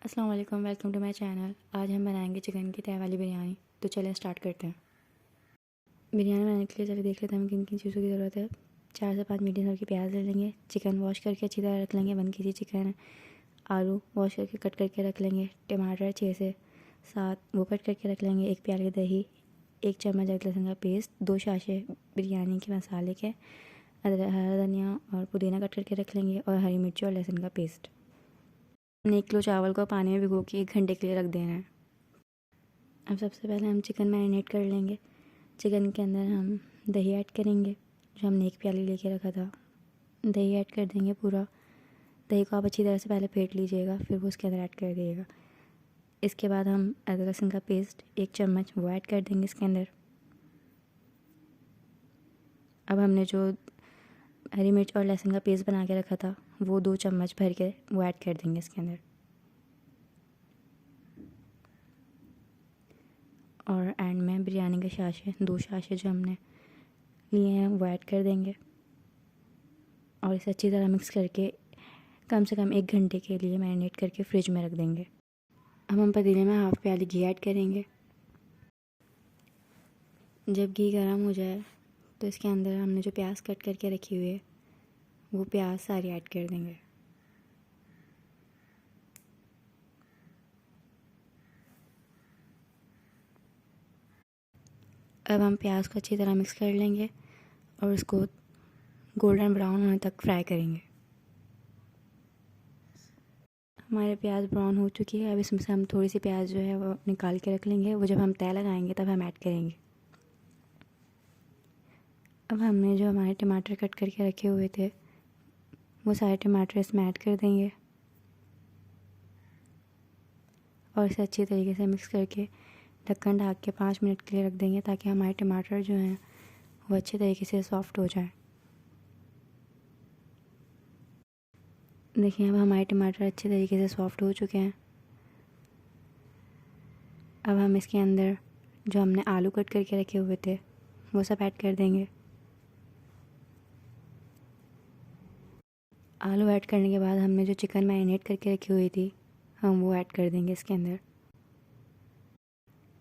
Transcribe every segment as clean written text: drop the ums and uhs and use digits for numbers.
अस्सलाम वालेकुम, welcome to my channel. आज हम बनाएंगे चिकन की तह वाली बिरयानी। तो चलें स्टार्ट करते हैं। बिरयानी बनाने के लिए चलिए देख लेते हैं हमें किन किन चीज़ों की ज़रूरत है। 4 से 5 मीडियम साइज़ की प्याज ले लेंगे। चिकन वॉश करके अच्छी तरह रख लेंगे, 1 kg चिकन है। आलू वॉश करके कट करके रख लेंगे। टमाटर 6 से 7 वो कट करके रख लेंगे। 1 प्याली दही, 1 चम्मच अदरक लहसुन का पेस्ट, 2 शाशे बिरयानी के मसाले के, हरा धनिया और पुदीना कट करके रख लेंगे और हरी मिर्ची और लहसुन का पेस्ट। हमने 1 किलो चावल को पानी में भिगो के 1 घंटे के लिए रख देना है। अब सबसे पहले हम चिकन मैरिनेट कर लेंगे। चिकन के अंदर हम दही ऐड करेंगे, जो हमने 1 प्याली लेके रखा था। दही ऐड कर देंगे पूरा। दही को आप अच्छी तरह से पहले फेंट लीजिएगा, फिर वो उसके अंदर ऐड कर दिएगा। इसके बाद हम अदरक लहसुन का पेस्ट 1 चम्मच वो ऐड कर देंगे इसके अंदर। अब हमने जो हरी मिर्च और लहसुन का पेस्ट बना के रखा था वो 2 चम्मच भर के वो ऐड कर देंगे इसके अंदर। और एंड में बिरयानी के शाशे 2 शाशे जो हमने लिए हैं वो ऐड कर देंगे और इसे अच्छी तरह मिक्स करके कम से कम 1 घंटे के लिए मैरिनेट करके फ्रिज में रख देंगे। अब हम पतीले में 1/2 प्याली घी ऐड करेंगे। जब घी गर्म हो जाए तो इसके अंदर हमने जो प्याज कट करके रखी हुई है वो प्याज सारी ऐड कर देंगे। अब हम प्याज को अच्छी तरह मिक्स कर लेंगे और उसको गोल्डन ब्राउन होने तक फ्राई करेंगे। हमारे प्याज ब्राउन हो चुकी है। अब इसमें से हम थोड़ी सी प्याज जो है वो निकाल के रख लेंगे। वो जब हम तय लगाएंगे तब हम ऐड करेंगे। अब हमने जो हमारे टमाटर कट करके रखे हुए थे वो सारे टमाटर इसमें ऐड कर देंगे और इसे अच्छी तरीके से मिक्स करके ढक्कन ढक के 5 मिनट के लिए रख देंगे, ताकि हमारे टमाटर जो हैं वो अच्छे तरीके से सॉफ़्ट हो जाए। देखिए अब हमारे टमाटर अच्छे तरीके से सॉफ़्ट हो चुके हैं। अब हम इसके अंदर जो हमने आलू कट करके रखे हुए थे वो सब ऐड कर देंगे। आलू ऐड करने के बाद हमने जो चिकन मैरिनेट करके रखी हुई थी हम वो ऐड कर देंगे इसके अंदर।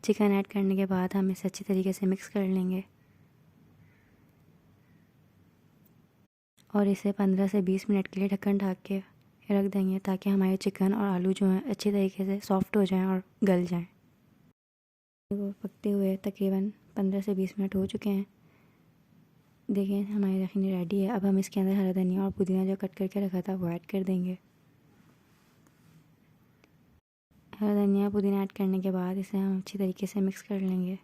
चिकन ऐड करने के बाद हम इसे अच्छी तरीके से मिक्स कर लेंगे और इसे 15 से 20 मिनट के लिए ढक्कन ढक के रख देंगे, ताकि हमारे चिकन और आलू जो हैं अच्छी तरीके से सॉफ़्ट हो जाएं और गल जाएं। वो पकते हुए तकरीबन 15 से 20 मिनट हो चुके हैं। देखिए हमारी यखनी रेडी है। अब हम इसके अंदर हरा धनिया और पुदीना जो कट करके रखा था वो ऐड कर देंगे। हरा धनिया पुदीना ऐड करने के बाद इसे हम अच्छी तरीके से मिक्स कर लेंगे।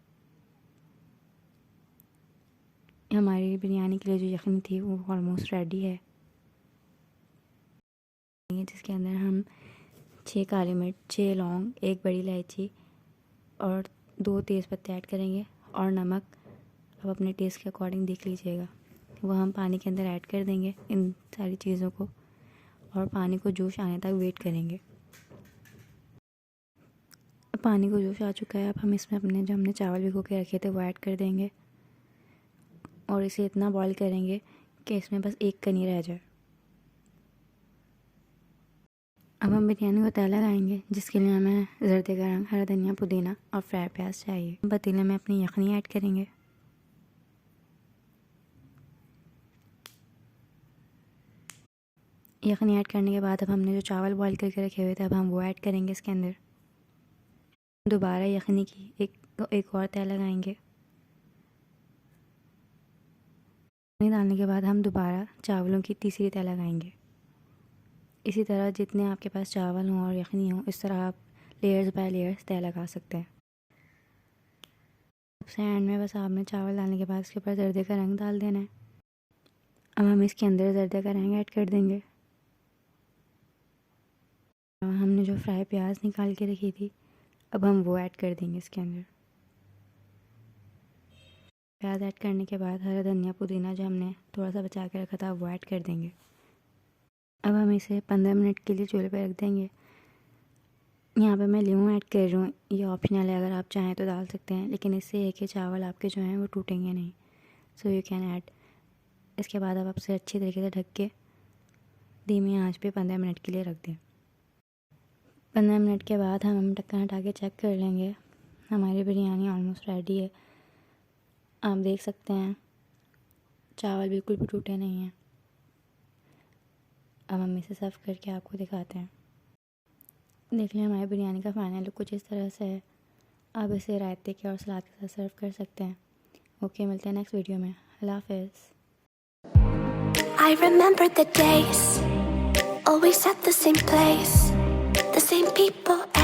हमारी बिरयानी के लिए जो यखनी थी वो ऑलमोस्ट रेडी है, जिसके अंदर हम 6 काली मिर्च, 6 लौंग, 1 बड़ी इलायची और 2 तेज़ पत्ते ऐड करेंगे और नमक अब अपने टेस्ट के अकॉर्डिंग देख लीजिएगा। वो हम पानी के अंदर ऐड कर देंगे इन सारी चीज़ों को और पानी को जोश आने तक वेट करेंगे। पानी को जोश आ चुका है। अब हम इसमें अपने जो हमने चावल भिगो के रखे थे वो ऐड कर देंगे और इसे इतना बॉईल करेंगे कि इसमें बस 1 कनी रह जाए। अब हम बिरयानी को तय लगाएंगे, जिसके लिए हमें जर्दे का रंग, हरा धनिया, पुदीना और फ्राई प्याज चाहिए। पतीले में अपनी यखनी ऐड करेंगे। यखनी ऐड करने के बाद अब हमने जो चावल बॉईल करके रखे हुए थे अब हम वो ऐड करेंगे इसके अंदर। दोबारा यखनी की एक और तय लगाएंगे। यखनी डालने के बाद हम दोबारा चावलों की तीसरी तय लगाएंगे। इसी तरह जितने आपके पास चावल हों और यखनी हो, इस तरह आप लेयर्स बाय लेयर्स तय लगा सकते हैं। सबसे एंड में बस आपने चावल डालने के बाद इसके ऊपर जर्दे का रंग डाल देना है। अब हम इसके अंदर जर्दे का रंग ऐड कर देंगे। हमने जो फ्राई प्याज निकाल के रखी थी अब हम वो ऐड कर देंगे इसके अंदर। प्याज ऐड करने के बाद हरा धनिया पुदीना जो हमने थोड़ा सा बचा के रखा था वो ऐड कर देंगे। अब हम इसे 15 मिनट के लिए चूल्हे पर रख देंगे। यहाँ पे मैं लीमू ऐड कर रही हूँ, ये ऑप्शनल है, अगर आप चाहें तो डाल सकते हैं, लेकिन इससे है कि चावल आपके जो हैं वो टूटेंगे नहीं। So you can add. इसके बाद अब आपसे अच्छी तरीके से ढक के धीमी आंच पे 15 मिनट के लिए रख दें। 15 मिनट के बाद हम ढक्कन हटा के चेक कर लेंगे। हमारी बिरयानी ऑलमोस्ट रेडी है। आप देख सकते हैं चावल बिल्कुल भी टूटे नहीं हैं। अब हम इसे सर्व करके आपको दिखाते हैं। देख लें हमारी बिरयानी का फाइनल लुक कुछ इस तरह से है। आप इसे रायते के और सलाद के साथ सर्व कर सकते हैं। ओके, मिलते हैं नेक्स्ट वीडियो में। अल्लाह हाफ़िज़। I remember the days, always at the same place, the same people